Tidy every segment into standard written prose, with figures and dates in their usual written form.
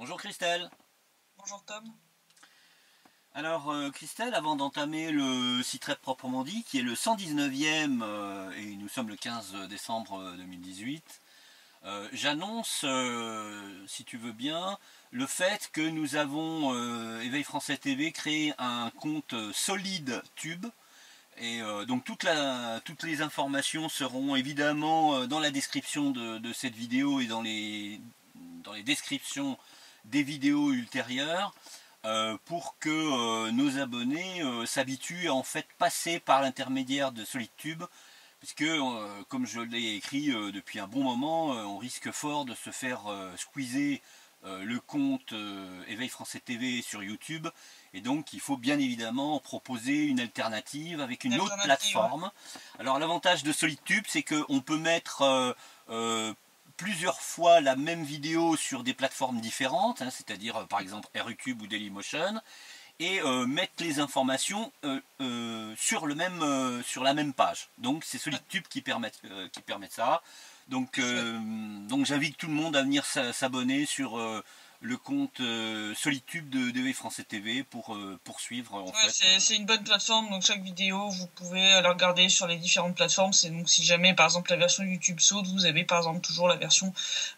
Bonjour Christelle. Bonjour Tom. Alors Christelle, avant d'entamer le site web proprement dit, qui est le 119e, et nous sommes le 15 décembre 2018, j'annonce, si tu veux bien, le fait que nous avons, Éveil Français TV, créé un compte solide Tube. Et donc toutes les informations seront évidemment dans la description de cette vidéo et dans les descriptions des vidéos ultérieures, pour que nos abonnés s'habituent à en fait passer par l'intermédiaire de SolidTube, puisque comme je l'ai écrit depuis un bon moment, on risque fort de se faire squeezer le compte Éveil Français TV sur YouTube, et donc il faut bien évidemment proposer une alternative avec une autre plateforme. Ouais. Alors l'avantage de SolidTube, c'est qu'on peut mettre plusieurs fois la même vidéo sur des plateformes différentes, hein, c'est-à-dire par exemple RUTube ou Dailymotion, et mettre les informations sur la même page. Donc c'est SolidTube qui permet ça. Donc j'invite tout le monde à venir s'abonner sur le compte SolidTube d'Éveil Français TV pour poursuivre. C'est une bonne plateforme, donc chaque vidéo vous pouvez la regarder sur les différentes plateformes. C'est donc si jamais par exemple la version YouTube saute, vous avez par exemple toujours la version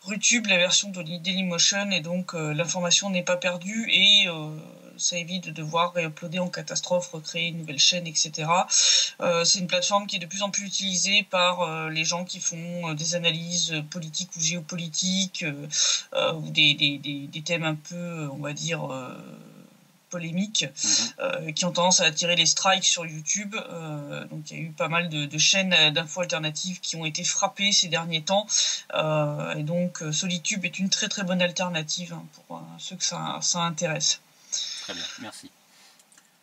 RUTube, la version de Dailymotion, et donc l'information n'est pas perdue, et ça évite de devoir réuploader en catastrophe, recréer une nouvelle chaîne, etc. C'est une plateforme qui est de plus en plus utilisée par les gens qui font des analyses politiques ou géopolitiques, ou des thèmes un peu, on va dire, polémiques, qui ont tendance à attirer les strikes sur YouTube. Donc il y a eu pas mal de chaînes d'infos alternatives qui ont été frappées ces derniers temps, et donc SolidTube est une très très bonne alternative, hein, pour ceux que ça intéresse. Très bien, merci.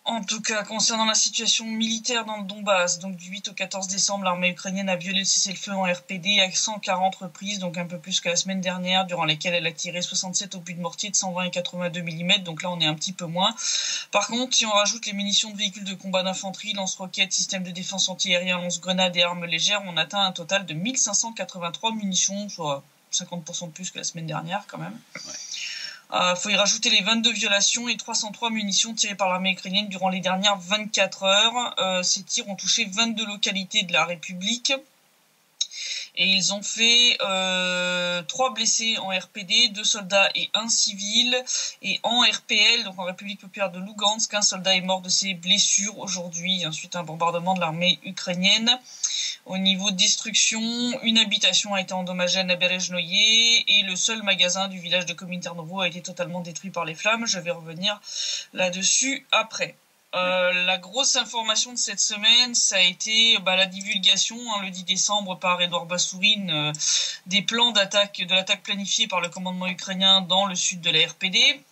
En tout cas, concernant la situation militaire dans le Donbass, donc du 8 au 14 décembre, l'armée ukrainienne a violé le cessez-le-feu en RPD à 140 reprises, donc un peu plus que la semaine dernière, durant lesquelles elle a tiré 67 obus de mortier de 120 et 82 mm, donc là on est un petit peu moins. Par contre, si on rajoute les munitions de véhicules de combat d'infanterie, lance-roquettes, systèmes de défense anti-aérien, lance-grenades et armes légères, on atteint un total de 1583 munitions, soit 50% de plus que la semaine dernière quand même. Ouais. Faut y rajouter les 22 violations et 303 munitions tirées par l'armée ukrainienne durant les dernières 24 heures. Ces tirs ont touché 22 localités de la République. Et ils ont fait 3 blessés en RPD, 2 soldats et 1 civil. Et en RPL, donc en République populaire de Lugansk, un soldat est mort de ses blessures aujourd'hui, suite à un bombardement de l'armée ukrainienne. Au niveau de destruction, une habitation a été endommagée à Naberezhnoye et le seul magasin du village de Kominternovo a été totalement détruit par les flammes. Je vais revenir là-dessus après. La grosse information de cette semaine, ça a été la divulgation, le 10 décembre par Edouard Bassourine, des plans d'attaque, de l'attaque planifiée par le commandement ukrainien dans le sud de la RPD.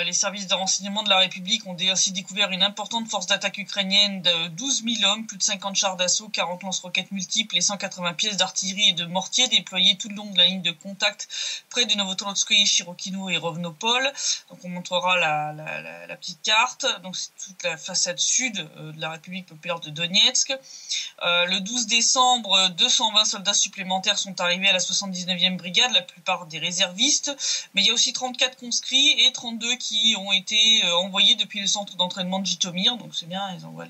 Les services de renseignement de la République ont ainsi découvert une importante force d'attaque ukrainienne de 12 000 hommes, plus de 50 chars d'assaut, 40 lance-roquettes multiples et 180 pièces d'artillerie et de mortier déployés tout le long de la ligne de contact près de Novotorodskoye, Chirokino et Rovnopol. Donc on montrera la petite carte. Donc c'est toute la façade sud de la République populaire de Donetsk. Le 12 décembre, 220 soldats supplémentaires sont arrivés à la 79e brigade, la plupart des réservistes, mais il y a aussi 34 conscrits et 32 qui ont été envoyés depuis le centre d'entraînement de Jitomir, donc c'est bien, ils envoient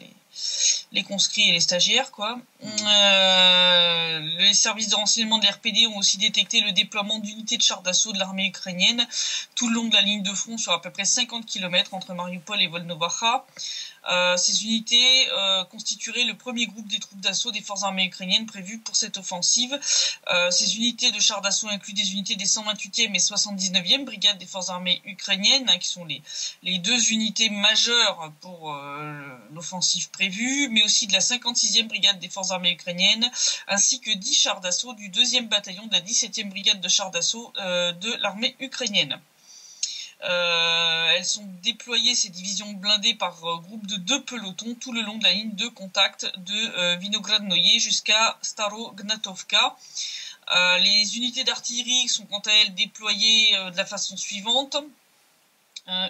les conscrits et les stagiaires, quoi. Les services de renseignement de l'RPD ont aussi détecté le déploiement d'unités de chars d'assaut de l'armée ukrainienne tout le long de la ligne de front sur à peu près 50 km entre Mariupol et Volnovakha. Ces unités constitueraient le premier groupe des troupes d'assaut des forces armées ukrainiennes prévues pour cette offensive. Ces unités de chars d'assaut incluent des unités des 128e et 79e brigades des forces armées ukrainiennes, qui sont les deux unités majeures pour l'offensive prévue, mais aussi de la 56e brigade des forces armées ukrainiennes, ainsi que 10 chars d'assaut du 2e bataillon de la 17e brigade de chars d'assaut de l'armée ukrainienne. Elles sont déployées, ces divisions blindées, par groupe de 2 pelotons tout le long de la ligne de contact de Vinogradnoye jusqu'à Starognatovka. Les unités d'artillerie sont quant à elles déployées de la façon suivante.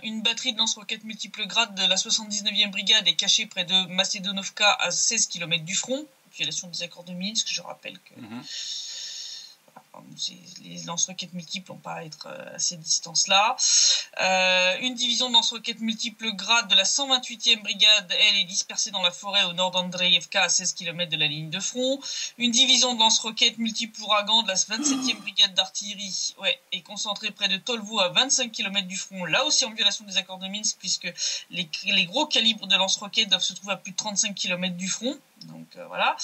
Une batterie de lance-roquettes multiples grades de la 79e brigade est cachée près de Macedonovka à 16 km du front. Violation des accords de Minsk, je rappelle que les lance-roquettes multiples n'ont pas à être à ces distances-là. Une division de lance-roquettes multiples Grad de la 128e brigade, elle, est dispersée dans la forêt au nord d'Andreevka, à 16 km de la ligne de front. Une division de lance-roquettes multiples Ouragan de la 27e brigade d'artillerie, est concentrée près de Tolvo, à 25 km du front, là aussi en violation des accords de Minsk, puisque les gros calibres de lance-roquettes doivent se trouver à plus de 35 km du front. Donc voilà.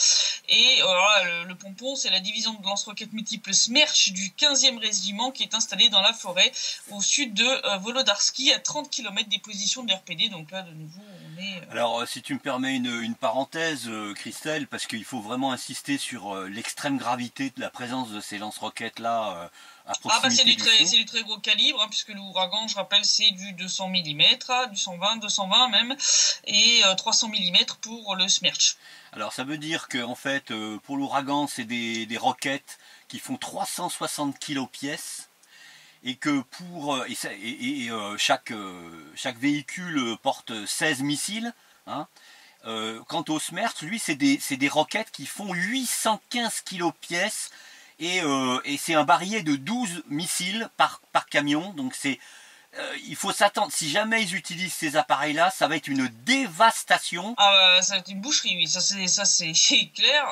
Et le pompon, c'est la division de lance-roquettes multiples Smerch du 15e régiment qui est installée dans la forêt au sud de Volodarsky, à 30 km des positions de l'RPD. Donc là, de nouveau, on est... Alors, si tu me permets une parenthèse, Christelle, parce qu'il faut vraiment insister sur l'extrême gravité de la présence de ces lance-roquettes-là à proximité c'est du très gros calibre, puisque l'Ouragan, je rappelle, c'est du 200 mm, du 120, 220 même, et 300 mm pour le Smerch. Alors ça veut dire que en fait pour l'Ouragan c'est des roquettes qui font 360 kg pièce et que chaque véhicule porte 16 missiles. Hein. Quant au Smerch, lui c'est des roquettes qui font 815 kg pièce et c'est un barillet de 12 missiles par camion, donc il faut s'attendre, si jamais ils utilisent ces appareils-là, ça va être une dévastation. Ça va être une boucherie, oui, ça c'est clair.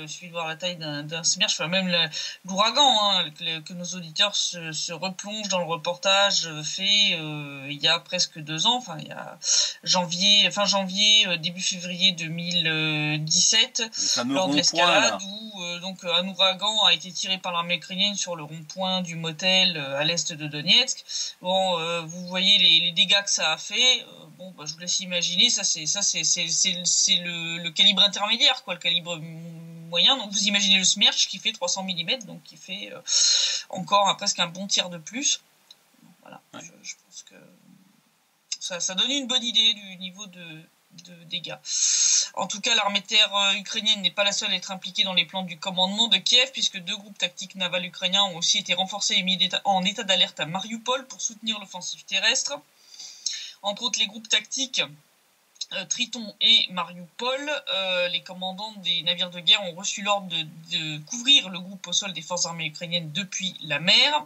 Il suffit de voir la taille d'un Smerch, enfin même l'Ouragan, que nos auditeurs se replongent dans le reportage fait il y a presque 2 ans, enfin il y a fin janvier, début février 2017, lors de l'escalade où donc un ouragan a été tiré par l'armée ukrainienne sur le rond-point du motel à l'est de Donetsk. Bon, vous voyez les dégâts que ça a fait. Je vous laisse imaginer. Ça c'est le calibre intermédiaire, le calibre moyen. Donc vous imaginez le Smerch qui fait 300 mm, donc qui fait encore presque un bon tir de plus. Voilà. Ouais. Je pense que ça donne une bonne idée du niveau de dégâts. En tout cas, l'armée de terre ukrainienne n'est pas la seule à être impliquée dans les plans du commandement de Kiev, puisque 2 groupes tactiques navals ukrainiens ont aussi été renforcés et mis en état d'alerte à Mariupol pour soutenir l'offensive terrestre. Entre autres, les groupes tactiques Triton et Mariupol, les commandants des navires de guerre ont reçu l'ordre de couvrir le groupe au sol des forces armées ukrainiennes depuis la mer.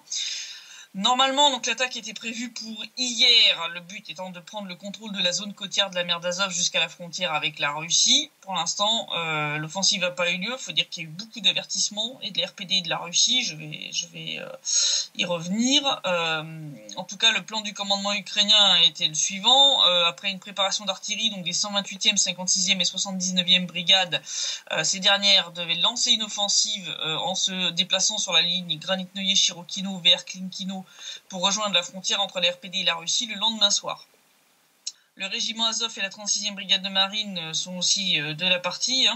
Normalement, donc l'attaque était prévue pour hier, le but étant de prendre le contrôle de la zone côtière de la mer d'Azov jusqu'à la frontière avec la Russie. Pour l'instant, l'offensive n'a pas eu lieu. Il faut dire qu'il y a eu beaucoup d'avertissements et de l'RPD et de la Russie. Je vais y revenir. En tout cas, le plan du commandement ukrainien a été le suivant. Après une préparation d'artillerie, donc des 128e, 56e et 79e brigades, ces dernières devaient lancer une offensive en se déplaçant sur la ligne Granitnoye-Chirokino vers Klinkino pour rejoindre la frontière entre la RPD et la Russie le lendemain soir. Le régiment Azov et la 36e brigade de marine sont aussi de la partie.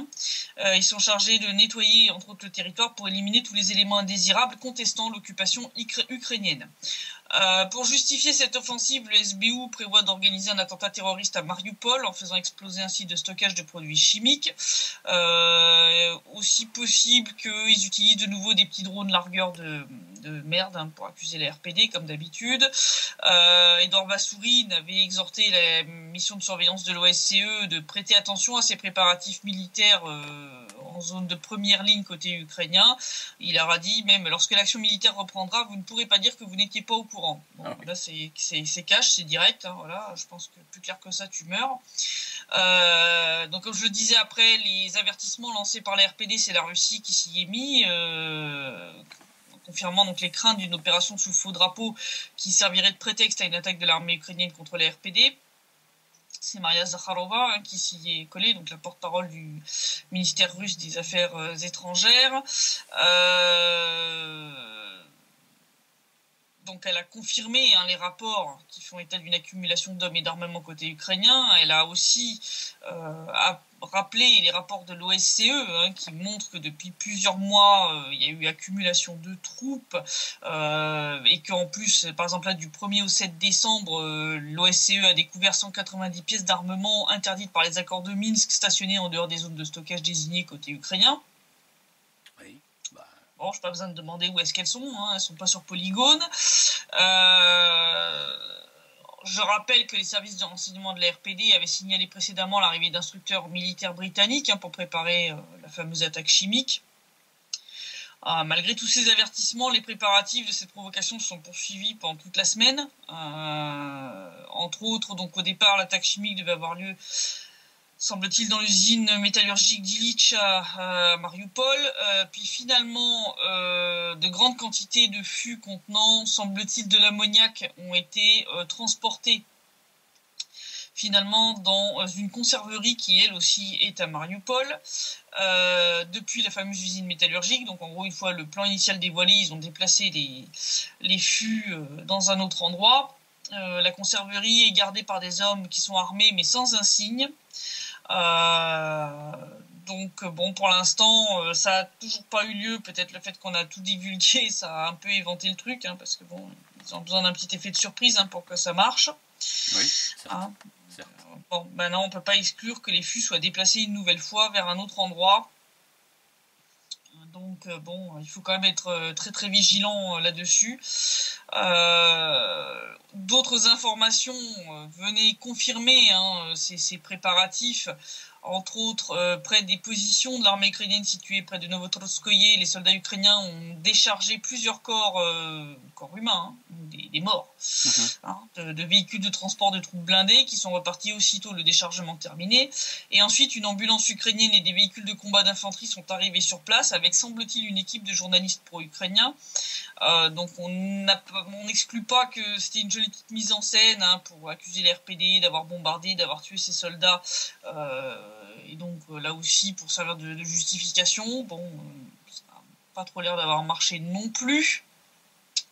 Ils sont chargés de nettoyer entre autres le territoire pour éliminer tous les éléments indésirables contestant l'occupation ukrainienne. Pour justifier cette offensive, le SBU prévoit d'organiser un attentat terroriste à Mariupol en faisant exploser un site de stockage de produits chimiques. Aussi possible qu'ils utilisent de nouveau des petits drones largueurs de merde pour accuser la RPD comme d'habitude. Edouard Vassourine avait exhorté la mission de surveillance de l'OSCE de prêter attention à ces préparatifs militaires en zone de première ligne côté ukrainien. Il leur a dit même lorsque l'action militaire reprendra, vous ne pourrez pas dire que vous n'étiez pas au courant. Bon, là c'est cash, c'est direct. Voilà, je pense que plus clair que ça, tu meurs. Donc comme je le disais après, les avertissements lancés par la RPD, c'est la Russie qui s'y est mis. Confirmant donc les craintes d'une opération sous faux drapeau qui servirait de prétexte à une attaque de l'armée ukrainienne contre la RPD. C'est Maria Zakharova qui s'y est collée, donc la porte-parole du ministère russe des Affaires étrangères. Donc elle a confirmé les rapports qui font état d'une accumulation d'hommes et d'armements côté ukrainien. Elle a aussi rappelé les rapports de l'OSCE qui montrent que depuis plusieurs mois, il y a eu accumulation de troupes et qu'en plus, par exemple là, du 1er au 7 décembre, l'OSCE a découvert 190 pièces d'armement interdites par les accords de Minsk stationnées en dehors des zones de stockage désignées côté ukrainien. Bon, je n'ai pas besoin de demander où est-ce qu'elles sont, elles ne sont pas sur Polygone. Je rappelle que les services de renseignement de la RPD avaient signalé précédemment l'arrivée d'instructeurs militaires britanniques pour préparer la fameuse attaque chimique. Malgré tous ces avertissements, les préparatifs de cette provocation se sont poursuivis pendant toute la semaine. Entre autres, donc au départ, l'attaque chimique devait avoir lieu, semble-t-il, dans l'usine métallurgique d'Illich à Mariupol. Puis finalement, de grandes quantités de fûts contenant, semble-t-il, de l'ammoniac ont été transportés finalement dans une conserverie qui elle aussi est à Mariupol, depuis la fameuse usine métallurgique. Donc en gros, une fois le plan initial dévoilé, ils ont déplacé les fûts dans un autre endroit. La conserverie est gardée par des hommes qui sont armés mais sans insigne. Donc bon, pour l'instant, ça a toujours pas eu lieu. Peut-être le fait qu'on a tout divulgué, ça a un peu éventé le truc, hein, parce que bon, ils ont besoin d'un petit effet de surprise, hein, pour que ça marche. Oui, certes. Bon, maintenant, on peut pas exclure que les fûts soient déplacés une nouvelle fois vers un autre endroit. Donc bon, il faut quand même être très très vigilant là-dessus. D'autres informations venaient confirmer ces préparatifs. Entre autres, près des positions de l'armée ukrainienne situées près de Novotrotskoye, les soldats ukrainiens ont déchargé plusieurs corps humains, des morts, de véhicules de transport de troupes blindées qui sont repartis aussitôt le déchargement terminé. Et ensuite, une ambulance ukrainienne et des véhicules de combat d'infanterie sont arrivés sur place avec, semble-t-il, une équipe de journalistes pro-ukrainiens. Donc on n'exclut pas que c'était une jolie petite mise en scène, pour accuser les RPD d'avoir bombardé, d'avoir tué ces soldats, et donc là aussi pour servir de justification. Bon, ça n'a pas trop l'air d'avoir marché non plus,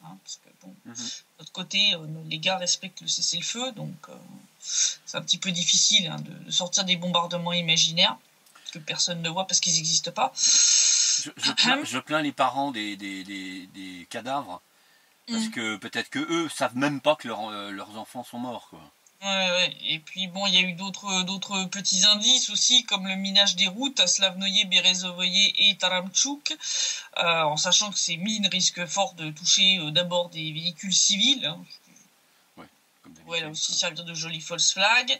parce que bon, de l'autre côté, les gars respectent le cessez-le-feu, donc c'est un petit peu difficile de sortir des bombardements imaginaires que personne ne voit parce qu'ils n'existent pas. Je plains les parents des cadavres, parce que peut-être que eux savent même pas que leurs enfants sont morts, quoi. Ouais. Et puis bon, il y a eu d'autres petits indices aussi, comme le minage des routes à Slavnoye, Berezovoye et Taramchuk, en sachant que ces mines risquent fort de toucher d'abord des véhicules civils. Ouais, là aussi servir de jolis false flags.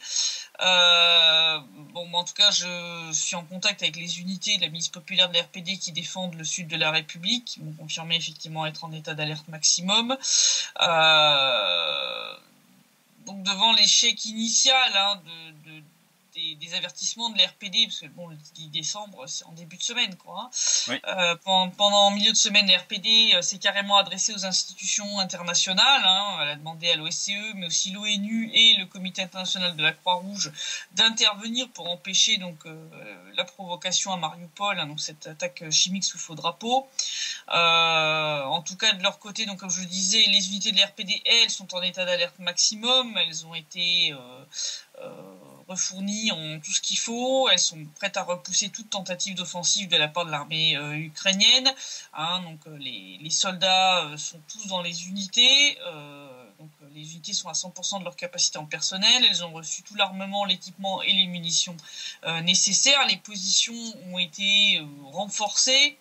Bon, en tout cas, je suis en contact avec les unités de la milice populaire de l'RPD qui défendent le sud de la République, qui m'ont confirmé effectivement être en état d'alerte maximum. Donc devant l'échec initial des avertissements de l'RPD, parce que bon, le 10 décembre, c'est en début de semaine, quoi. Oui. Pendant milieu de semaine, l'RPD s'est carrément adressé aux institutions internationales. Elle a demandé à l'OSCE, mais aussi l'ONU et le Comité international de la Croix-Rouge d'intervenir pour empêcher donc la provocation à Mariupol, donc cette attaque chimique sous faux drapeau. En tout cas, de leur côté, donc comme je le disais, les unités de l'RPD, elles, sont en état d'alerte maximum. Elles ont été refournies en tout ce qu'il faut. Elles sont prêtes à repousser toute tentative d'offensive de la part de l'armée ukrainienne. Donc les soldats sont tous dans les unités. Donc les unités sont à 100% de leur capacité en personnel. Elles ont reçu tout l'armement, l'équipement et les munitions nécessaires. Les positions ont été renforcées.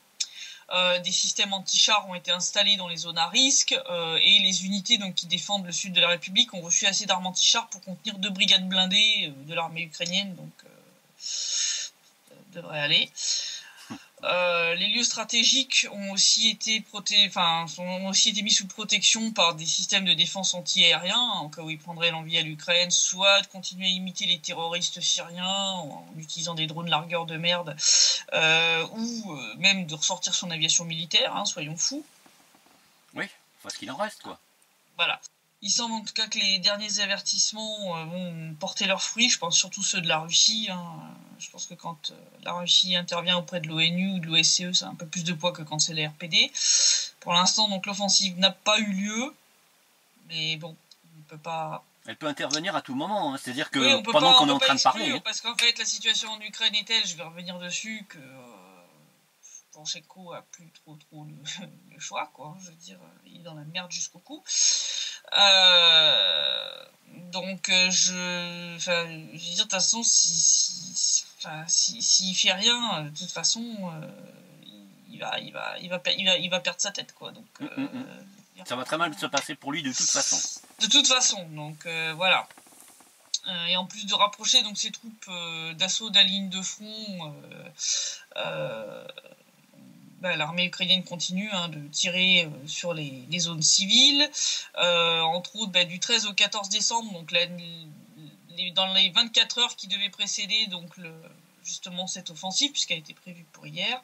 Des systèmes anti-chars ont été installés dans les zones à risque, et les unités donc qui défendent le sud de la République ont reçu assez d'armes anti-chars pour contenir 2 brigades blindées de l'armée ukrainienne, donc ça devrait aller. Les lieux stratégiques ont aussi été mis sous protection par des systèmes de défense anti-aérien, en cas où ils prendraient l'envie à l'Ukraine, soit de continuer à imiter les terroristes syriens en utilisant des drones largueurs de merde, ou même de ressortir son aviation militaire, soyons fous. Oui, faut ce qu'il en reste, quoi. Voilà. Il semble en tout cas que les derniers avertissements vont porter leurs fruits. Je pense surtout ceux de la Russie. Je pense que quand la Russie intervient auprès de l'ONU ou de l'OSCE, ça a un peu plus de poids que quand c'est les RPD. Pour l'instant, donc l'offensive n'a pas eu lieu. Mais bon, on ne peut pas... Elle peut intervenir à tout moment. C'est-à-dire que oui, pendant qu'on est en train de parler... Parce qu'en fait, la situation en Ukraine est telle, je vais revenir dessus, que... Poroshenko a plus trop le choix, quoi. Je veux dire, il est dans la merde jusqu'au cou. Donc, je veux dire, de toute façon, s'il fait rien, de toute façon, il va perdre sa tête, quoi. Donc, ça va très mal se passer pour lui de toute façon. De toute façon, donc voilà. Et en plus de rapprocher donc ces troupes d'assaut de la ligne de front, l'armée ukrainienne continue de tirer sur les zones civiles. Entre autres, du 13 au 14 décembre, donc dans les 24 heures qui devaient précéder donc justement cette offensive, puisqu'elle était prévue pour hier.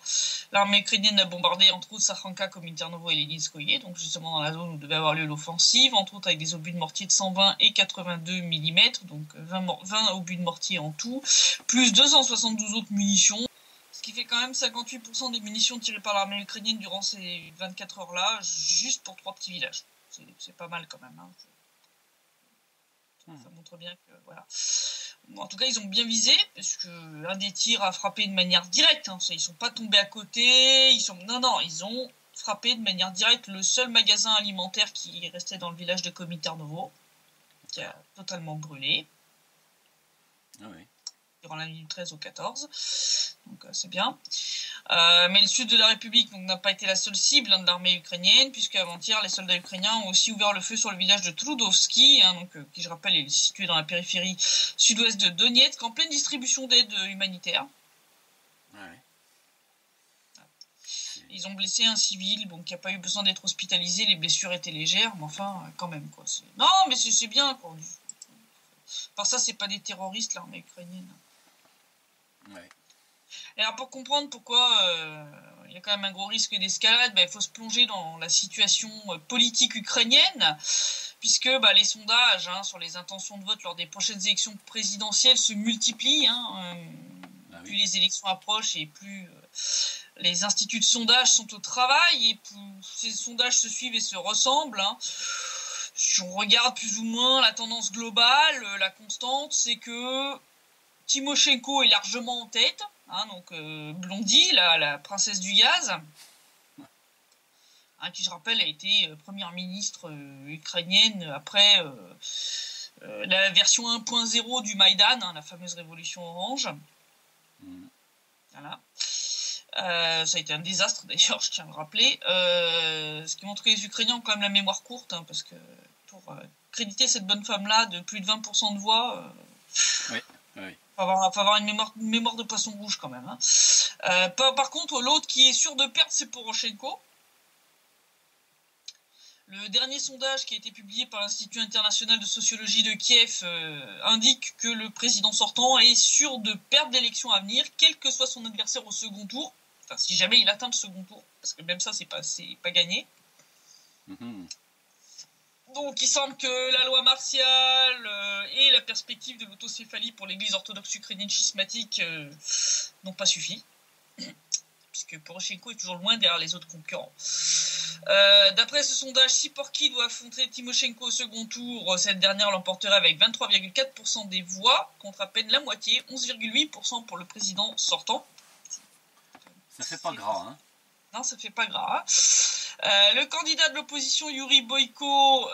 L'armée ukrainienne a bombardé entre autres Sakhanka, Kominternovo et Leninskoye, donc justement dans la zone où devait avoir lieu l'offensive, entre autres avec des obus de mortier de 120 et 82 mm, donc 20 obus de mortier en tout, plus 272 autres munitions, ce qui fait quand même 58% des munitions tirées par l'armée ukrainienne durant ces 24 heures-là, juste pour 3 petits villages. C'est pas mal quand même. Ça montre bien que voilà. En tout cas, ils ont bien visé, parce que un des tirs a frappé de manière directe. Ils sont pas tombés à côté. Ils ont frappé de manière directe le seul magasin alimentaire qui restait dans le village de Komitarnovo, qui a totalement brûlé. Ah oui. Durant la nuit du 13 au 14. Donc c'est bien. Mais le sud de la République n'a pas été la seule cible de l'armée ukrainienne, puisque avant-hier, les soldats ukrainiens ont aussi ouvert le feu sur le village de Trudovski, qui, je rappelle, est situé dans la périphérie sud-ouest de Donetsk, en pleine distribution d'aide humanitaire. Ouais. Ils ont blessé un civil, qui n'a pas eu besoin d'être hospitalisé. Les blessures étaient légères, mais enfin, quand même, quoi. Non, mais c'est bien, quoi. Par ça, c'est pas des terroristes, l'armée ukrainienne. Ouais. Et alors, pour comprendre pourquoi il y a quand même un gros risque d'escalade, il faut se plonger dans la situation politique ukrainienne, puisque les sondages sur les intentions de vote lors des prochaines élections présidentielles se multiplient. Plus les élections approchent et plus les instituts de sondage sont au travail, et plus ces sondages se suivent et se ressemblent. Si on regarde plus ou moins la tendance globale, la constante, c'est que Tymoshenko est largement en tête, Blondie, la princesse du gaz, qui, je rappelle, a été première ministre ukrainienne après la version 1.0 du Maïdan, la fameuse révolution orange. Voilà. Ça a été un désastre d'ailleurs, je tiens à le rappeler. Ce qui montre que les Ukrainiens ont quand même la mémoire courte, parce que pour créditer cette bonne femme-là de plus de 20% de voix, oui. Faut avoir une mémoire de poisson rouge quand même. Par contre, l'autre qui est sûr de perdre, c'est Poroshenko. Le dernier sondage qui a été publié par l'Institut international de sociologie de Kiev indique que le président sortant est sûr de perdre l'élection à venir, quel que soit son adversaire au second tour. Enfin, si jamais il atteint le second tour, parce que même ça, c'est pas gagné. Donc, il semble que la loi martiale et la perspective de l'autocéphalie pour l'église orthodoxe ukrainienne schismatique n'ont pas suffi, puisque Poroshenko est toujours loin derrière les autres concurrents. D'après ce sondage, si Porky doit affronter Tymoshenko au second tour, cette dernière l'emporterait avec 23,4% des voix, contre à peine la moitié, 11,8% pour le président sortant. Ça fait pas gras, Non, ça fait pas gras. Le candidat de l'opposition, Yuri Boyko,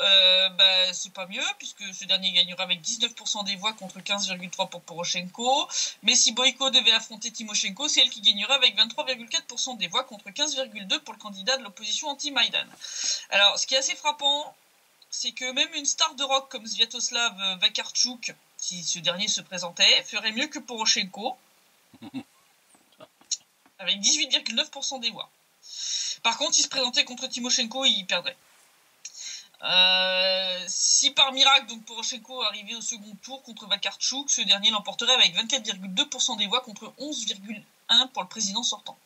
c'est pas mieux, puisque ce dernier gagnera avec 19% des voix contre 15,3% pour Poroshenko. Mais si Boyko devait affronter Tymoshenko, c'est elle qui gagnerait avec 23,4% des voix contre 15,2% pour le candidat de l'opposition anti-Maïdan. Alors, ce qui est assez frappant, c'est que même une star de rock comme Sviatoslav Vakarchuk, si ce dernier se présentait, ferait mieux que Poroshenko, avec 18,9% des voix. Par contre, s'il se présentait contre Tymoshenko, il perdrait. Si par miracle, donc Poroshenko arrivait au second tour contre Vakarchuk, ce dernier l'emporterait avec 24,2% des voix contre 11,1% pour le président sortant.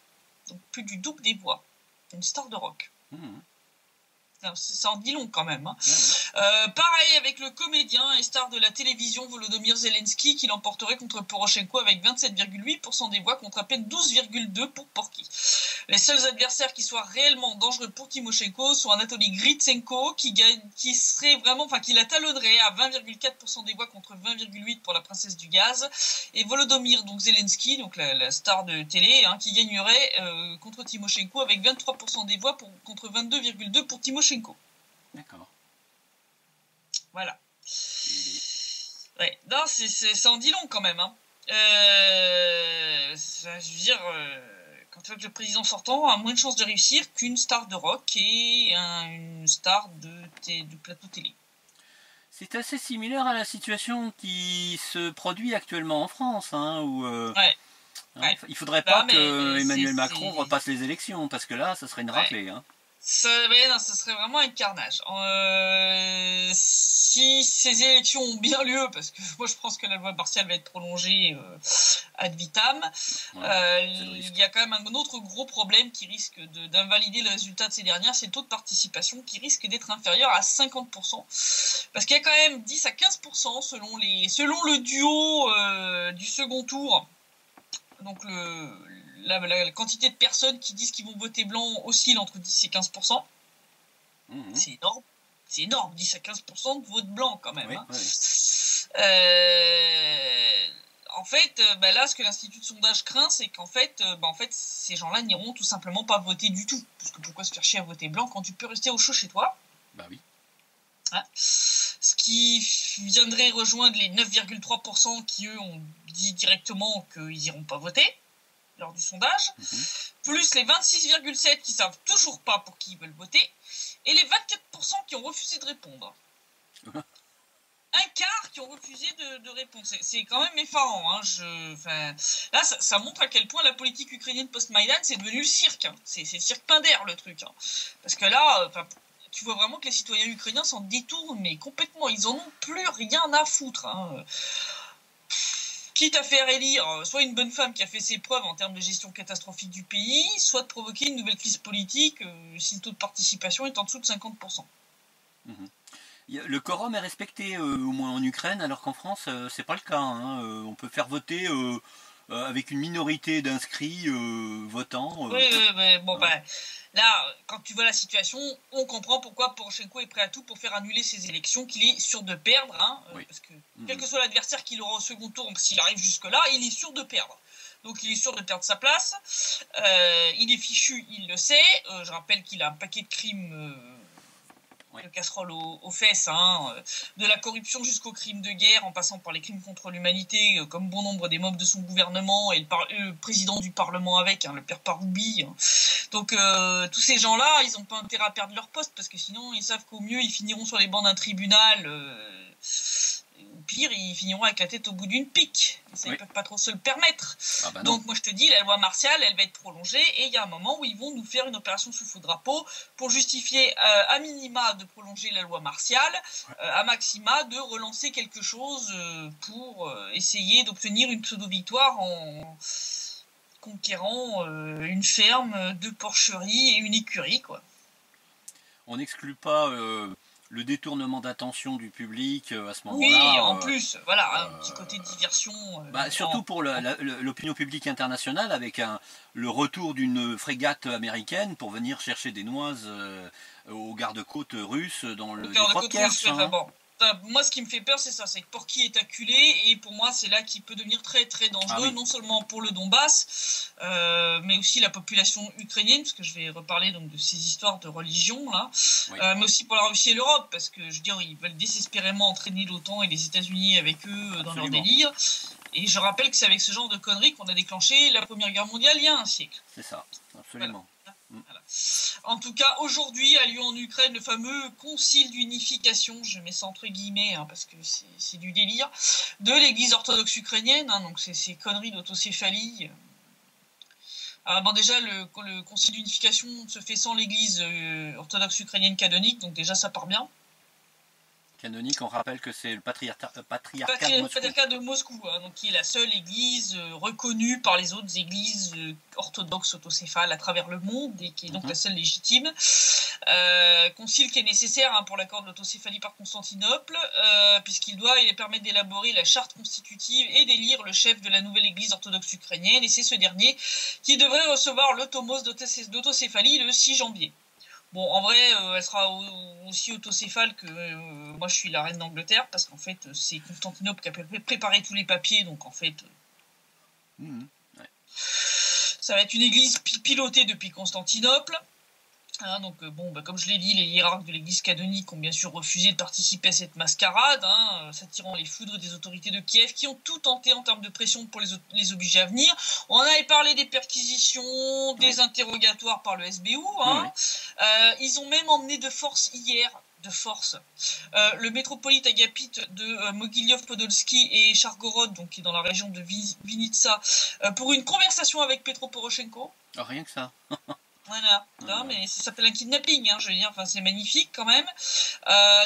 Donc plus du double des voix. Une star de rock. Ça en dit long quand même. Pareil avec le comédien et star de la télévision Volodymyr Zelensky qui l'emporterait contre Poroshenko avec 27,8% des voix contre à peine 12,2% pour Porky. Les seuls adversaires qui soient réellement dangereux pour Tymoshenko sont Anatoly Gritsenko qui la talonnerait à 20,4% des voix contre 20,8% pour la princesse du gaz, et Volodymyr Zelensky, donc la star de télé, qui gagnerait contre Tymoshenko avec 23% des voix contre 22,2% pour Tymoshenko. D'accord. Voilà. Ouais. Non, ça en dit long quand même. Je veux dire, quand tu vois que le président sortant a moins de chances de réussir qu'une star de rock et une star de plateau télé. C'est assez similaire à la situation qui se produit actuellement en France, où ouais. Hein, Ouais. il faudrait Bah, pas que Emmanuel Macron c'est- repasse les élections, parce que là, ça serait une raclée. Hein. Ouais, non, ça serait vraiment un carnage. Si ces élections ont bien lieu, parce que moi je pense que la loi martiale va être prolongée ad vitam, Ouais, c'est le risque. il y a quand même un autre gros problème qui risque d'invalider le résultat de ces dernières, c'est le taux de participation qui risque d'être inférieur à 50%. Parce qu'il y a quand même 10 à 15% selon le duo du second tour. Donc la quantité de personnes qui disent qu'ils vont voter blanc oscille entre 10 et 15%. Mmh. C'est énorme. C'est énorme, 10 à 15% de vote blanc quand même. Oui, Hein. oui. En fait, là, ce que l'Institut de sondage craint, c'est qu'en fait, ces gens-là n'iront tout simplement pas voter du tout. Parce que pourquoi se faire chier à voter blanc quand tu peux rester au chaud chez toi? Bah oui. Hein, ce qui viendrait rejoindre les 9,3% qui, eux, ont dit directement qu'ils n'iront pas voter lors du sondage, plus les 26,7% qui savent toujours pas pour qui ils veulent voter, et les 24% qui ont refusé de répondre. Un quart qui ont refusé de répondre. C'est quand même effarant. Hein. Là, ça montre à quel point la politique ukrainienne post-Maïdan, c'est devenu le cirque. Hein. C'est le cirque Pinder, le truc. Hein. Parce que là, tu vois vraiment que les citoyens ukrainiens s'en détournent, mais complètement. Ils en ont plus rien à foutre. Hein. Quitte à faire élire soit une bonne femme qui a fait ses preuves en termes de gestion catastrophique du pays, soit de provoquer une nouvelle crise politique si le taux de participation est en dessous de 50%. Le quorum est respecté au moins en Ukraine, alors qu'en France, c'est pas le cas. Hein. On peut faire voter avec une minorité d'inscrits votants. Oui, mais bon, là, quand tu vois la situation, on comprend pourquoi Poroshenko est prêt à tout pour faire annuler ces élections, qu'il est sûr de perdre, hein, parce que quel que soit l'adversaire qu'il aura au second tour, s'il arrive jusque-là, il est sûr de perdre. Donc il est sûr de perdre sa place. Il est fichu, il le sait. Je rappelle qu'il a un paquet de crimes de casserole aux fesses, hein, de la corruption jusqu'aux crimes de guerre, en passant par les crimes contre l'humanité, comme bon nombre des membres de son gouvernement, et le président du Parlement avec, hein, le père Paroubi. Hein. Donc tous ces gens-là, ils n'ont pas intérêt à perdre leur poste, parce que sinon ils savent qu'au mieux ils finiront sur les bancs d'un tribunal, au pire ils finiront avec la tête au bout d'une pique. Ça, ils peuvent pas trop se le permettre. Donc moi je te dis, la loi martiale, elle va être prolongée, et il y a un moment où ils vont nous faire une opération sous faux drapeau pour justifier à minima de prolonger la loi martiale, à maxima de relancer quelque chose pour essayer d'obtenir une pseudo-victoire en conquérant une ferme, deux porcheries et une écurie, quoi. On n'exclut pas le détournement d'attention du public à ce moment-là. Oui, en plus, voilà, un petit côté diversion. Surtout pour l'opinion publique internationale, avec le retour d'une frégate américaine pour venir chercher des noises aux gardes-côtes russes dans le détroit de Kerch. Moi, ce qui me fait peur, c'est ça, c'est que Porky est acculé, et pour moi, c'est là qu'il peut devenir très très dangereux, non seulement pour le Donbass, mais aussi la population ukrainienne, parce que je vais reparler donc de ces histoires de religion là, mais aussi pour la Russie et l'Europe, parce que je veux dire, ils veulent désespérément entraîner l'OTAN et les États-Unis avec eux dans leur délire. Et je rappelle que c'est avec ce genre de conneries qu'on a déclenché la Première Guerre mondiale il y a un siècle. C'est ça, absolument. Voilà. En tout cas, aujourd'hui a lieu en Ukraine le fameux concile d'unification, je mets ça entre guillemets hein, parce que c'est du délire, de l'église orthodoxe ukrainienne, hein, donc c'est ces conneries d'autocéphalie. Déjà, le concile d'unification se fait sans l'église orthodoxe ukrainienne canonique, donc déjà ça part bien. Canonique, on rappelle que c'est le patriarcat de Moscou, hein, donc qui est la seule église reconnue par les autres églises orthodoxes autocéphales à travers le monde, et qui est donc la seule légitime. Concile qui est nécessaire hein, pour l'accord de l'autocéphalie par Constantinople, puisqu'il doit permettre d'élaborer la charte constitutive et d'élire le chef de la nouvelle église orthodoxe ukrainienne, et c'est ce dernier qui devrait recevoir l'automose d'autocéphalie le 6 janvier. Bon, en vrai, elle sera aussi autocéphale que moi je suis la reine d'Angleterre, parce qu'en fait, c'est Constantinople qui a préparé tous les papiers, donc en fait, ça va être une église pilotée depuis Constantinople. Hein, donc comme je l'ai dit, les hiérarques de l'église canonique ont bien sûr refusé de participer à cette mascarade, hein, s'attirant les foudres des autorités de Kiev qui ont tout tenté en termes de pression pour les obliger à venir. On avait parlé des perquisitions, des interrogatoires par le SBU, hein. Ils ont même emmené de force hier de force le métropolite agapite de Mogilev-Podolsky et Chargorod, donc qui est dans la région de Vinitsa, pour une conversation avec Petro Poroshenko. Oh, rien que ça. Voilà, non, mais ça s'appelle un kidnapping, je veux dire, enfin, c'est magnifique quand même.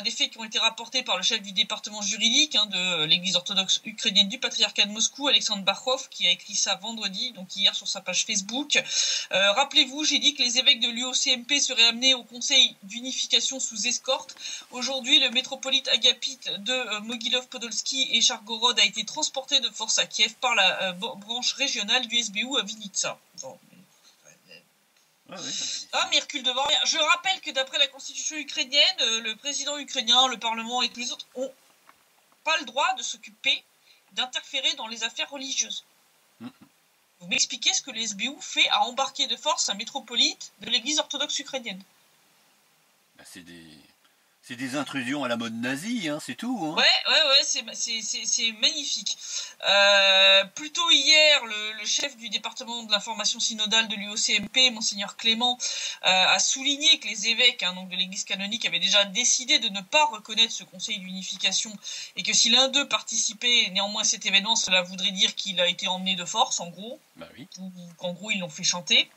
Des faits qui ont été rapportés par le chef du département juridique de l'église orthodoxe ukrainienne du patriarcat de Moscou, Alexandre Barkov, qui a écrit ça vendredi, donc hier sur sa page Facebook. Rappelez-vous, j'ai dit que les évêques de l'UOCMP seraient amenés au conseil d'unification sous escorte. Aujourd'hui, le métropolite agapite de Mogilov-Podolsky et Chargorod a été transporté de force à Kiev par la branche régionale du SBU à Vinitsa. Bon. Mais recule devant rien. Je rappelle que d'après la constitution ukrainienne, le président ukrainien, le parlement et tous les autres ont pas le droit de s'occuper d'interférer dans les affaires religieuses. Vous m'expliquez ce que le SBU fait à embarquer de force un métropolite de l'église orthodoxe ukrainienne? C'est des intrusions à la mode nazie, c'est tout. Ouais, c'est magnifique. Plus tôt hier, le chef du département de l'information synodale de l'UOCMP, Monseigneur Clément, a souligné que les évêques donc de l'église canonique avaient déjà décidé de ne pas reconnaître ce conseil d'unification et que si l'un d'eux participait néanmoins à cet événement, cela voudrait dire qu'il a été emmené de force, en gros. Bah oui. Ou qu'en gros, ils l'ont fait chanter.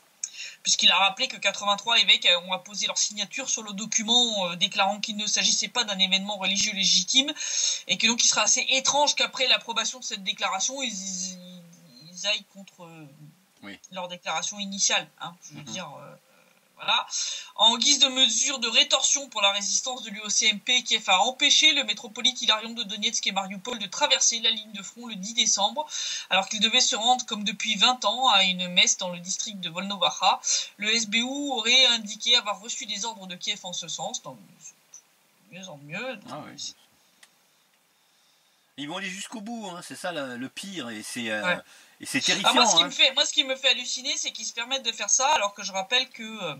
Puisqu'il a rappelé que 83 évêques ont apposé leur signature sur le document déclarant qu'il ne s'agissait pas d'un événement religieux légitime et que donc il sera assez étrange qu'après l'approbation de cette déclaration, ils aillent contre leur déclaration initiale. Je veux dire, voilà. En guise de mesure de rétorsion pour la résistance de l'UOCMP, Kiev a empêché le métropolite Hilarion de Donetsk et Mariupol de traverser la ligne de front le 10 décembre, alors qu'il devait se rendre, comme depuis 20 ans, à une messe dans le district de Volnovakha. Le SBU aurait indiqué avoir reçu des ordres de Kiev en ce sens, donc de mieux en mieux. Ils vont aller jusqu'au bout, c'est ça le pire, et c'est terrifiant. Moi, ce qui me fait halluciner, c'est qu'ils se permettent de faire ça, alors que je rappelle que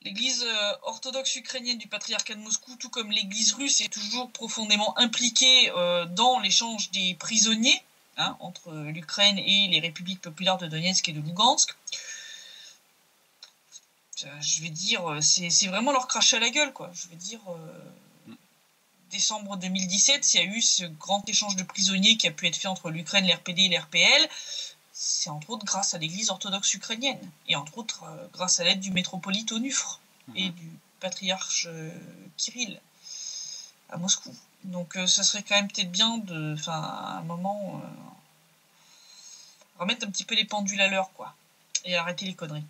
l'église orthodoxe ukrainienne du patriarcat de Moscou, tout comme l'église russe, est toujours profondément impliquée dans l'échange des prisonniers entre l'Ukraine et les républiques populaires de Donetsk et de Lugansk. Je vais dire, c'est vraiment leur cracher à la gueule, quoi. Je veux dire... décembre 2017, il y a eu ce grand échange de prisonniers qui a pu être fait entre l'Ukraine, l'RPD et l'RPL. C'est entre autres grâce à l'église orthodoxe ukrainienne et entre autres grâce à l'aide du métropolite Onufre et du patriarche Kirill à Moscou. Donc ça serait quand même peut-être bien à un moment remettre un petit peu les pendules à l'heure, quoi, et arrêter les conneries.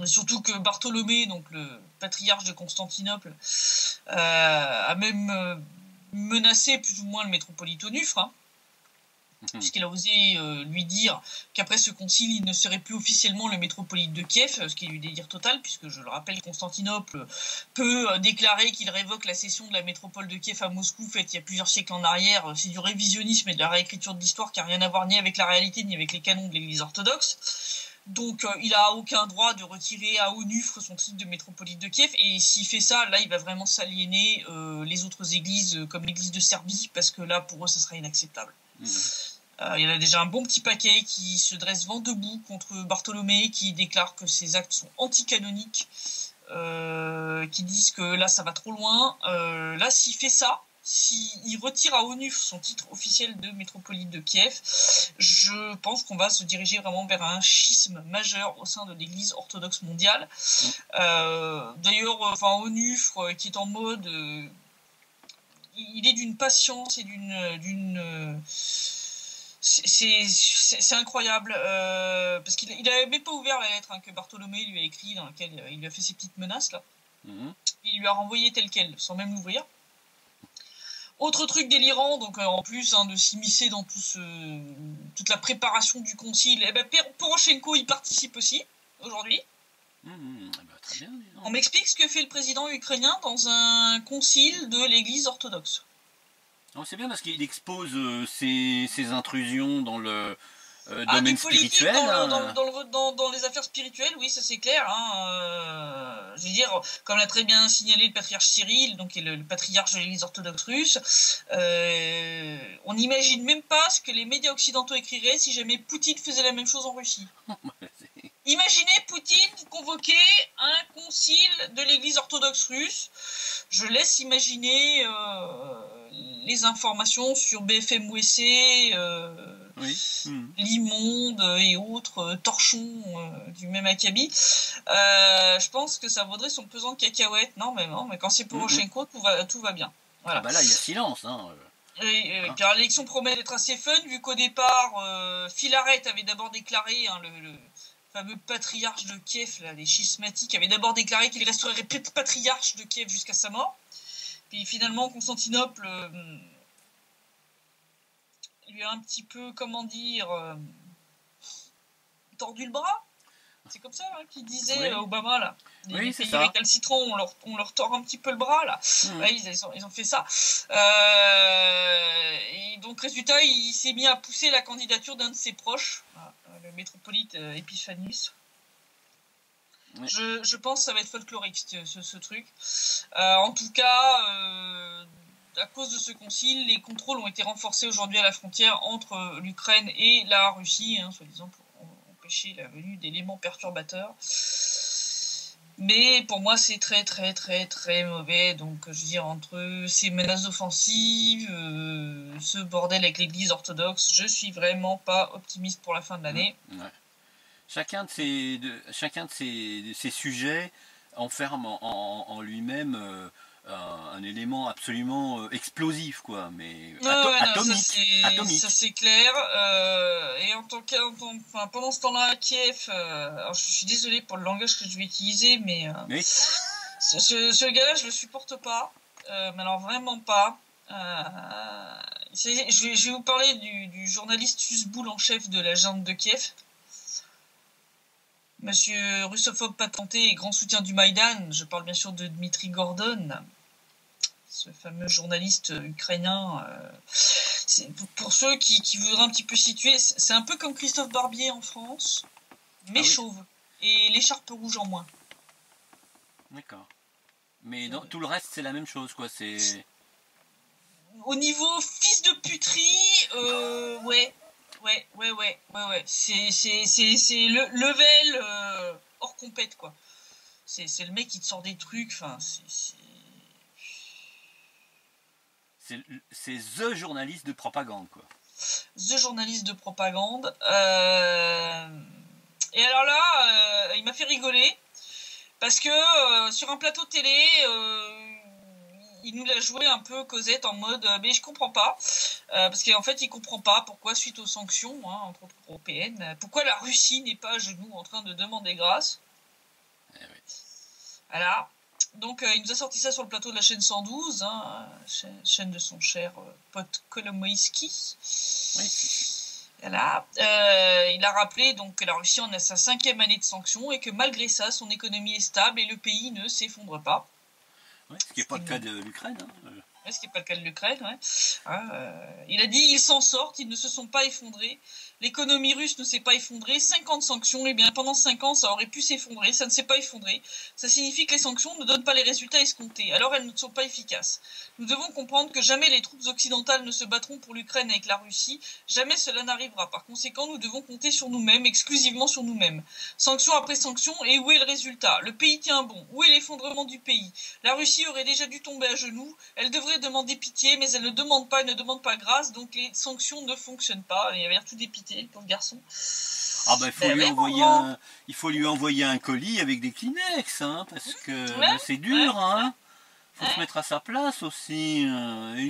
Surtout que Bartholomé, donc le patriarche de Constantinople, a même menacé plus ou moins le métropolite Onufre, puisqu'il a osé lui dire qu'après ce concile, il ne serait plus officiellement le métropolite de Kiev, ce qui est du délire total, puisque je le rappelle, Constantinople peut déclarer qu'il révoque la cession de la métropole de Kiev à Moscou, faite il y a plusieurs siècles en arrière. C'est du révisionnisme et de la réécriture de l'histoire qui n'a rien à voir ni avec la réalité ni avec les canons de l'église orthodoxe. Donc il n'a aucun droit de retirer à Onufre son titre de métropolite de Kiev, et s'il fait ça, là il va vraiment s'aliéner les autres églises comme l'église de Serbie, parce que là pour eux ça sera inacceptable. Il y en a déjà un bon petit paquet qui se dresse vent debout contre Bartholomé, qui déclare que ces actes sont anticanoniques, qui disent que là ça va trop loin. Là s'il fait ça, s'il retire à Onufre son titre officiel de métropolite de Kiev, je pense qu'on va se diriger vraiment vers un schisme majeur au sein de l'église orthodoxe mondiale. D'ailleurs, Onufre, qui est en mode... il est d'une patience et d'une c'est incroyable, parce qu'il n'avait même pas ouvert la lettre que Bartholomé lui a écrit, dans laquelle il lui a fait ses petites menaces, là. Il lui a renvoyé telle quelle, sans même l'ouvrir. Autre truc délirant, donc en plus de s'immiscer dans toute la préparation du concile, Poroshenko y participe aussi, aujourd'hui. Très bien. On m'explique ce que fait le président ukrainien dans un concile de l'église orthodoxe. C'est bien parce qu'il expose ses intrusions dans le domaine spirituel. Dans les affaires spirituelles, oui, ça c'est clair. Je veux dire, comme l'a très bien signalé le patriarche Cyril, donc qui est le patriarche de l'église orthodoxe russe, on n'imagine même pas ce que les médias occidentaux écriraient si jamais Poutine faisait la même chose en Russie. Imaginez Poutine convoquer un concile de l'église orthodoxe russe je laisse imaginer les informations sur BFM USA, L'Immonde et autres torchons du même acabit. Je pense que ça vaudrait son pesant de cacahuètes. Non, mais quand c'est Poroshenko, tout va bien. Voilà. Ah bah là, il y a silence. Hein. Car l'élection promet d'être assez fun, vu qu'au départ, Filaret avait d'abord déclaré, le fameux patriarche de Kiev, là, les schismatiques, avait d'abord déclaré qu'il resterait patriarche de Kiev jusqu'à sa mort. Puis finalement, Constantinople lui a un petit peu, tordu le bras. C'est comme ça qu'il disait Obama, là. Les pays récalcitrants, on leur tord un petit peu le bras, là. Ouais, ils ont fait ça. Et donc, résultat, il s'est mis à pousser la candidature d'un de ses proches, le métropolite Epiphanius. Ouais. Je pense que ça va être folklorique, ce truc. En tout cas, à cause de ce concile, les contrôles ont été renforcés aujourd'hui à la frontière entre l'Ukraine et la Russie, soi-disant pour empêcher la venue d'éléments perturbateurs. Mais pour moi, c'est très, très, très, très mauvais. Donc, je veux dire, entre ces menaces offensives, ce bordel avec l'église orthodoxe, je suis vraiment pas optimiste pour la fin de l'année. Ouais. Chacun de ces sujets enferme en lui-même un élément absolument explosif, quoi, mais atomique. Ça c'est clair. Et pendant ce temps-là à Kiev, alors je suis désolée pour le langage que je vais utiliser, mais ce gars-là, je le supporte pas. Mais alors vraiment pas. Je vais vous parler du journaliste Susboul en chef de la junte de Kiev. Monsieur russophobe patenté et grand soutien du Maïdan, je parle bien sûr de Dmitri Gordon, ce fameux journaliste ukrainien. Pour ceux qui voudraient un petit peu situer, c'est un peu comme Christophe Barbier en France, mais chauve, et l'écharpe rouge en moins. D'accord. Mais dans tout le reste, c'est la même chose, quoi. C'est... Au niveau fils de puterie, ouais. C'est le level hors compète, quoi. C'est le mec qui te sort des trucs, enfin, c'est the journaliste de propagande, quoi. The journaliste de propagande. Et alors là, il m'a fait rigoler, parce que sur un plateau télé... il nous l'a joué un peu Cosette en mode mais je comprends pas parce qu'en fait il comprend pas pourquoi suite aux sanctions entre autres européennes, pourquoi la Russie n'est pas à genoux en train de demander grâce. Voilà, donc il nous a sorti ça sur le plateau de la chaîne 112, chaîne de son cher pote Kolomoïski. Voilà. Il a rappelé donc que la Russie en a sa 5e année de sanctions et que malgré ça son économie est stable et le pays ne s'effondre pas. Ouais, ce qui n'est pas le cas de l'Ukraine. Ouais, ce qui n'est pas le cas de l'Ukraine. Ouais. Il a dit ils s'en sortent, ils ne se sont pas effondrés. L'économie russe ne s'est pas effondrée. 50 sanctions, et bien pendant 5 ans, ça aurait pu s'effondrer. Ça ne s'est pas effondré. Ça signifie que les sanctions ne donnent pas les résultats escomptés. Alors elles ne sont pas efficaces. Nous devons comprendre que jamais les troupes occidentales ne se battront pour l'Ukraine avec la Russie. Jamais cela n'arrivera. Par conséquent, nous devons compter sur nous-mêmes, exclusivement sur nous-mêmes. Sanction après sanction, et où est le résultat? Le pays tient bon. Où est l'effondrement du pays? La Russie aurait déjà dû tomber à genoux. Elle devrait demander pitié, mais elle ne demande pas grâce, donc les sanctions ne fonctionnent pas. Il avait l'air tout dépité, pour le garçon. Ah bah il faut lui envoyer un colis avec des Kleenex, parce que c'est dur, faut se mettre à sa place aussi,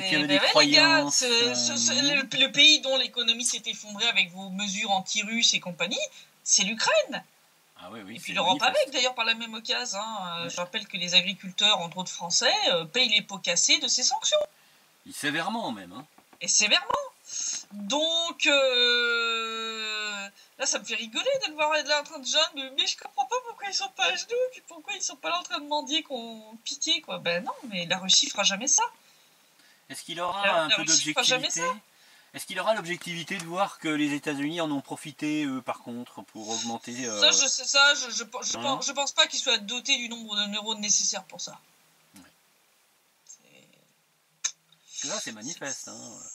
qui avait des croyances. Le pays dont l'économie s'est effondrée avec vos mesures anti-russes et compagnie, c'est l'Ukraine. Ah oui, et puis l'Europe avec, d'ailleurs, par la même occasion. Je rappelle que les agriculteurs, entre autres français, payent les pots cassés de ces sanctions. Et sévèrement même. Et sévèrement. Donc, là, ça me fait rigoler de le voir être là en train de jeûner, mais je comprends pas pourquoi ils sont pas à genoux, puis pourquoi ils sont pas là en train de mendier qu'on pitié, quoi. Ben non, mais la Russie fera jamais ça. Est-ce qu'il aura un peu d'objectivité? Est-ce qu'il aura l'objectivité de voir que les États-Unis en ont profité, par contre, pour augmenter... Je pense pas qu'ils soient dotés du nombre de neurones nécessaires pour ça. Là, c'est manifeste.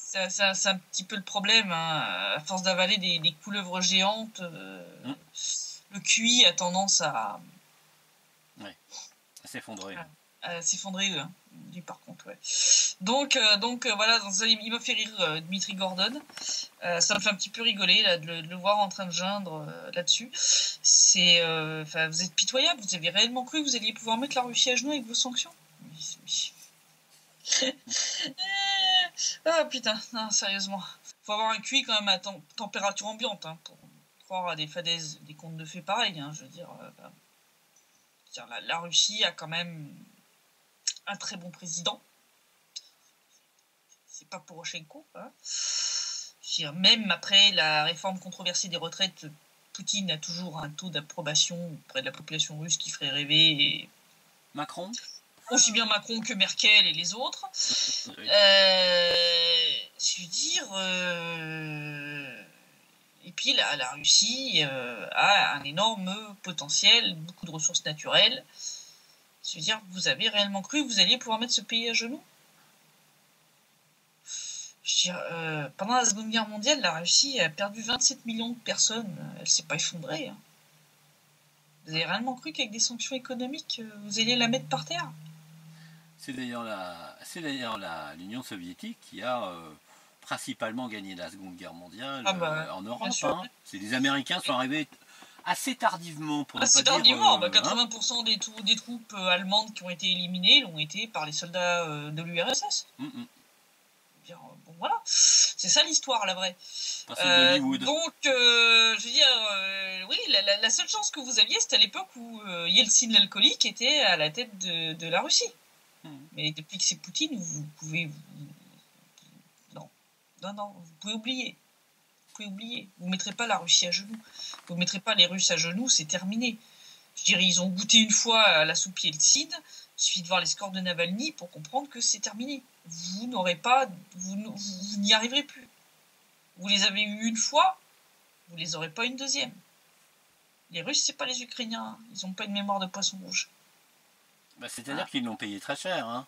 C'est un petit peu le problème. À force d'avaler des couleuvres géantes, le QI a tendance à s'effondrer. À s'effondrer. dit par contre, ouais. Donc voilà, il m'a fait rire Dimitri Gordon. Ça me fait un petit peu rigoler là, de le voir en train de geindre là-dessus. C'est, vous êtes pitoyable. Vous avez réellement cru que vous alliez pouvoir mettre la Russie à genoux avec vos sanctions? Ah putain, non, sérieusement. Faut avoir un QI quand même à température ambiante hein, pour croire à des fadaises, des contes de fées pareils. Hein, je veux dire, la Russie a quand même un très bon président. C'est pas Poroshenko. Hein. Je veux dire, même après la réforme controversée des retraites, Poutine a toujours un taux d'approbation auprès de la population russe qui ferait rêver. Et... Macron aussi bien Macron que Merkel et les autres. Oui. Je veux dire... Et puis la Russie a un énorme potentiel, beaucoup de ressources naturelles. Je veux dire, vous avez réellement cru que vous alliez pouvoir mettre ce pays à genoux? Je veux dire, pendant la Seconde Guerre mondiale, la Russie a perdu 27 millions de personnes. Elle ne s'est pas effondrée. Hein. Vous avez réellement cru qu'avec des sanctions économiques, vous alliez la mettre par terre? C'est d'ailleurs l'Union soviétique qui a principalement gagné la Seconde Guerre mondiale en Europe. Hein. C'est les Américains sont arrivés assez tardivement pour assez pas tardivement. dire, 80% des troupes allemandes qui ont été éliminées l'ont été par les soldats de l'URSS. Bon voilà, c'est ça l'histoire, la vraie. Donc, je veux dire, oui, la seule chance que vous aviez, c'était à l'époque où Yeltsin l'alcoolique était à la tête de la Russie. Mais depuis que c'est Poutine, vous pouvez... Non, vous pouvez oublier. Vous ne mettrez pas la Russie à genoux. Vous ne mettrez pas les Russes à genoux, c'est terminé. Je dirais, ils ont goûté une fois à la soupe Yeltsin. Il suffit de voir les scores de Navalny pour comprendre que c'est terminé. Vous n'y arriverez plus. Vous les avez eus une fois, vous les aurez pas une deuxième. Les Russes, c'est pas les Ukrainiens. Ils n'ont pas une mémoire de poisson rouge. C'est-à-dire qu'ils l'ont payé très cher. Hein.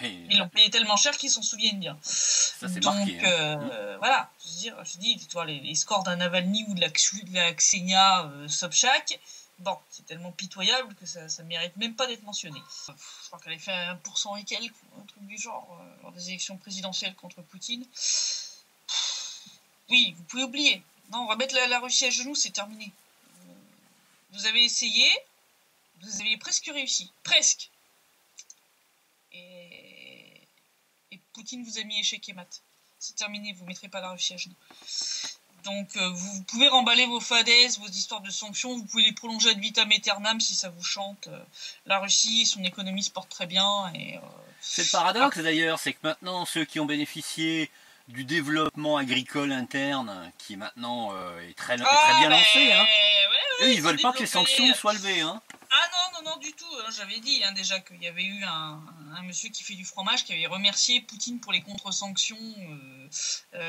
Ils l'ont payé tellement cher qu'ils s'en souviennent bien. Ça, c'est marqué. Voilà, je dis, les scores d'un Navalny ou de la Ksenia Sobchak, bon, c'est tellement pitoyable que ça mérite même pas d'être mentionné. Je crois qu'elle avait fait 1% et quelques, un truc du genre, lors des élections présidentielles contre Poutine. Oui, vous pouvez oublier. Non, on va mettre la Russie à genoux, c'est terminé. Vous avez essayé, vous avez presque réussi. Presque. Et Poutine vous a mis échec et mat. C'est terminé, vous ne mettrez pas la Russie à genoux. Donc vous pouvez remballer vos fadaises, vos histoires de sanctions, vous pouvez les prolonger ad vitam aeternam si ça vous chante. La Russie, son économie se porte très bien. C'est le paradoxe d'ailleurs, c'est que maintenant ceux qui ont bénéficié du développement agricole interne, qui maintenant est très bien lancé, hein, eux ils veulent pas que les sanctions soient levées. Hein. Ah non, du tout. J'avais dit déjà qu'il y avait eu un monsieur qui fait du fromage qui avait remercié Poutine pour les contre-sanctions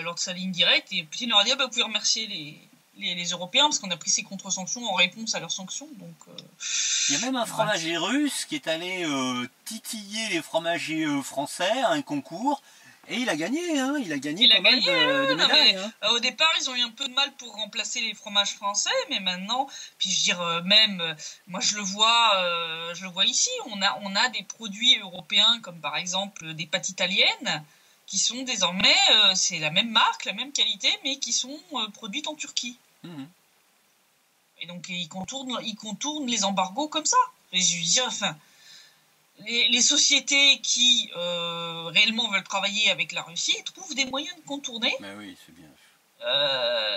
lors de sa ligne directe. Et Poutine leur a dit, vous pouvez remercier les Européens parce qu'on a pris ces contre-sanctions en réponse à leurs sanctions. Donc, il y a même un fromager russe qui est allé titiller les fromagers français à un concours. Et il a gagné, hein. Il a gagné pas mal de médailles. Au départ, ils ont eu un peu de mal pour remplacer les fromages français, mais maintenant, puis je veux dire, moi je le vois ici, on a des produits européens, comme par exemple des pâtes italiennes, qui sont désormais, c'est la même marque, la même qualité, mais qui sont produites en Turquie. Et donc, ils contournent les embargos comme ça. Et je veux dire, enfin... Les sociétés qui réellement veulent travailler avec la Russie trouvent des moyens de contourner. Mais oui, c'est bien.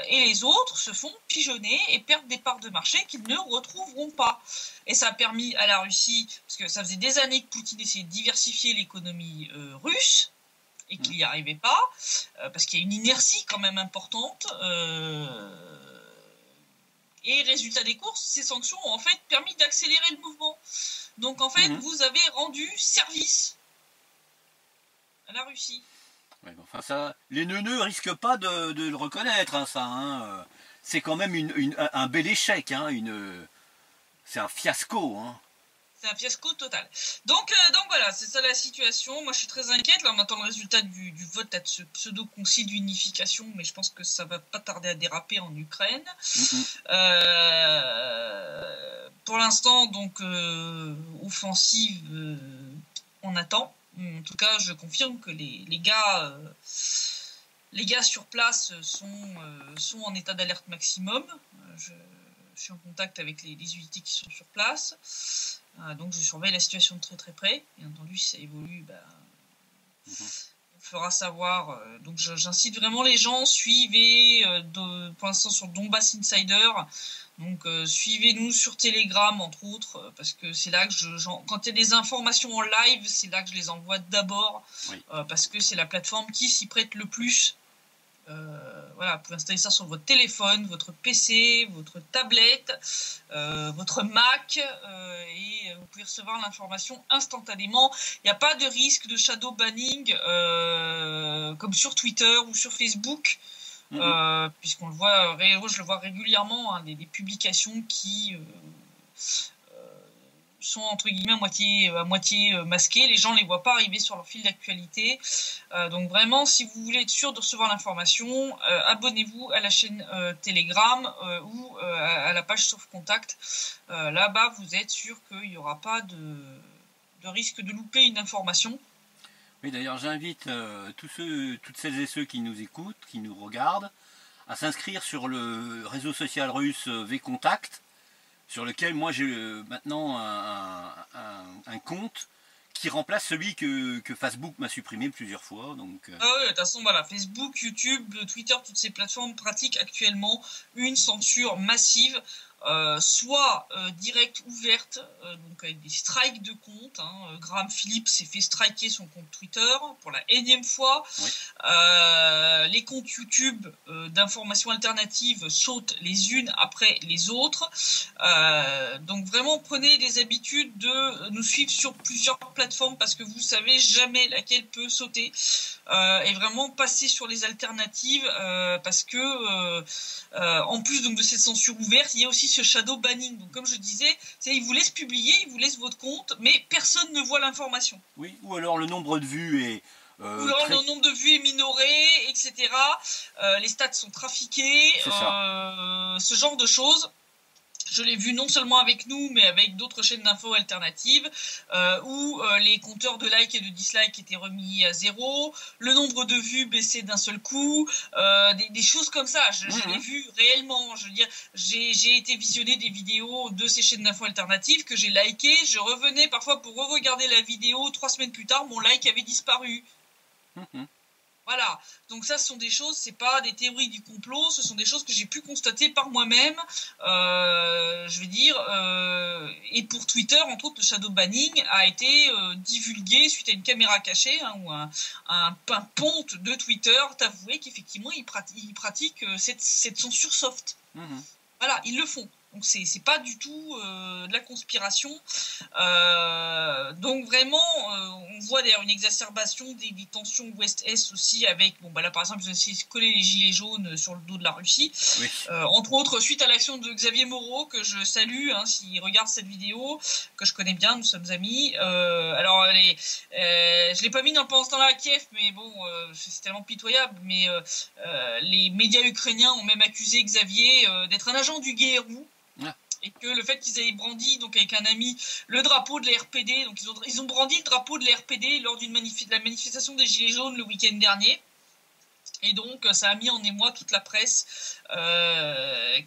Et les autres se font pigeonner et perdent des parts de marché qu'ils ne retrouveront pas. Et ça a permis à la Russie, parce que ça faisait des années que Poutine essayait de diversifier l'économie russe et qu'il n'y arrivait pas, parce qu'il y a une inertie quand même importante. Et résultat des courses, ces sanctions ont en fait permis d'accélérer le mouvement. Donc en fait, vous avez rendu service à la Russie. Ouais, enfin ça, les neuneux risquent pas de le reconnaître, hein, ça. Hein. C'est quand même un bel échec, hein, c'est un fiasco. Hein. C'est un fiasco total. Donc voilà, c'est ça la situation. Moi, je suis très inquiète. Là, on attend le résultat du vote à ce pseudo-concile d'unification, mais je pense que ça va pas tarder à déraper en Ukraine. Pour l'instant, donc, offensive on attend. En tout cas, je confirme que les gars sur place sont en état d'alerte maximum. Je suis en contact avec les unités qui sont sur place. Donc je surveille la situation de très très près. Bien entendu, si ça évolue, on fera savoir. Donc j'incite vraiment les gens, suivez pour l'instant sur Donbass Insider. Donc suivez-nous sur Telegram entre autres, parce que c'est là que quand il y a des informations en live, c'est là que je les envoie d'abord, parce que c'est la plateforme qui s'y prête le plus. Voilà, vous pouvez installer ça sur votre téléphone, votre PC, votre tablette, votre Mac, et vous pouvez recevoir l'information instantanément. Il n'y a pas de risque de shadow banning comme sur Twitter ou sur Facebook, puisqu'on le voit, je le vois régulièrement, hein, des publications qui sont entre guillemets à moitié masqués, les gens ne les voient pas arriver sur leur fil d'actualité. Donc vraiment, si vous voulez être sûr de recevoir l'information, abonnez-vous à la chaîne Telegram ou à la page Sauf Contact. Là-bas, vous êtes sûr qu'il n'y aura pas de risque de louper une information. Oui, d'ailleurs, j'invite toutes celles et ceux qui nous écoutent, qui nous regardent, à s'inscrire sur le réseau social russe VKontakte, sur lequel moi j'ai maintenant un compte qui remplace celui que Facebook m'a supprimé plusieurs fois. Donc, Ah oui, de toute façon, voilà, Facebook, YouTube, Twitter, toutes ces plateformes pratiquent actuellement une censure massive, soit directe ouverte, donc avec des strikes de compte. Graham Phillips s'est fait striker son compte Twitter pour la énième fois. Oui. Les comptes YouTube d'informations alternatives sautent les unes après les autres. Donc vraiment, prenez des habitudes de nous suivre sur plusieurs plateformes, parce que vous savez jamais laquelle peut sauter. Et vraiment passer sur les alternatives, parce que en plus donc de cette censure ouverte, il y a aussi ce shadow banning. Donc comme je disais, ils vous laissent publier, ils vous laissent votre compte, mais personne ne voit l'information. Oui, ou alors le nombre de vues est ou alors le nombre de vues est minoré, etc. Les stats sont trafiqués, ce genre de choses. Je l'ai vu non seulement avec nous, mais avec d'autres chaînes d'infos alternatives, où les compteurs de likes et de dislikes étaient remis à zéro, le nombre de vues baissait d'un seul coup, des choses comme ça. Je l'ai vu réellement. Je veux dire, j'ai été visionner des vidéos de ces chaînes d'infos alternatives que j'ai likées. Je revenais parfois pour re-regarder la vidéo. 3 semaines plus tard, mon like avait disparu. Voilà, donc ça ce sont des choses, c'est pas des théories du complot, ce sont des choses que j'ai pu constater par moi-même, je veux dire, et pour Twitter, entre autres, le shadow banning a été divulgué suite à une caméra cachée, ou un ponte de Twitter t'avouait qu'effectivement ils pratiquent cette censure soft. Voilà, ils le font. Donc c'est pas du tout de la conspiration. Donc vraiment, on voit d'ailleurs une exacerbation des tensions ouest-est aussi, avec, là par exemple, ils ont essayé de coller les gilets jaunes sur le dos de la Russie. Oui. Entre autres, suite à l'action de Xavier Moreau, que je salue, s'il regarde cette vidéo, que je connais bien, nous sommes amis. Alors, je l'ai pas mis pendant ce temps-là à Kiev, mais bon, c'est tellement pitoyable, mais les médias ukrainiens ont même accusé Xavier d'être un agent du GRU. Et que le fait qu'ils aient brandi, donc avec un ami, le drapeau de la RPD, donc ils ont brandi le drapeau de la RPD lors de la manifestation des Gilets jaunes le week-end dernier. Et donc, ça a mis en émoi toute la presse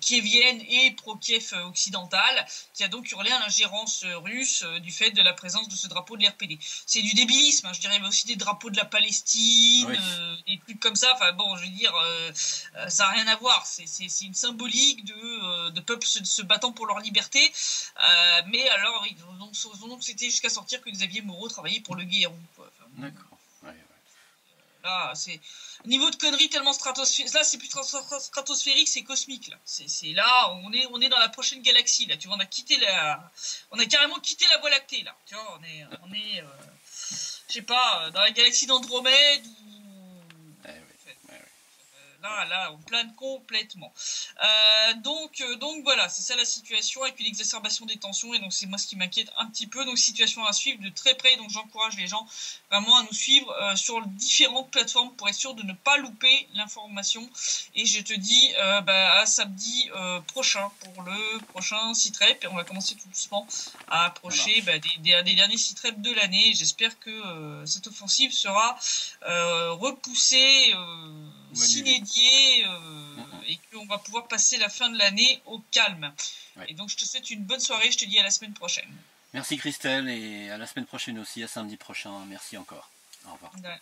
kievienne et pro-Kiev occidentale, qui a donc hurlé à l'ingérence russe du fait de la présence de ce drapeau de l'RPD. C'est du débilisme, je dirais, mais aussi des drapeaux de la Palestine, des trucs comme ça. Enfin bon, je veux dire, ça n'a rien à voir. C'est une symbolique de peuples se battant pour leur liberté. Mais alors, c'était jusqu'à sortir que Xavier Moreau travaillait pour le GRU. D'accord. Là, c'est niveau de conneries tellement stratosphérique. Là, c'est plus stratosphérique, c'est cosmique. Là, c'est là, on est dans la prochaine galaxie. Là, tu vois, on a carrément quitté la Voie lactée. Là, tu vois, on est, je sais pas, dans la galaxie d'Andromède ou. Là, on plane complètement. Donc voilà, c'est ça la situation, et puis l'exacerbation des tensions, et donc c'est moi ce qui m'inquiète un petit peu. Donc situation à suivre de très près, donc j'encourage les gens vraiment à nous suivre sur différentes plateformes pour être sûr de ne pas louper l'information. Et je te dis à samedi prochain pour le prochain Citrep, et on va commencer tout doucement à approcher des derniers Citrep de l'année. J'espère que cette offensive sera repoussée, s'inédier, et qu'on va pouvoir passer la fin de l'année au calme. Ouais. Et donc je te souhaite une bonne soirée, je te dis à la semaine prochaine. Merci Christelle, et à la semaine prochaine aussi, à samedi prochain. Merci encore. Au revoir. Ouais.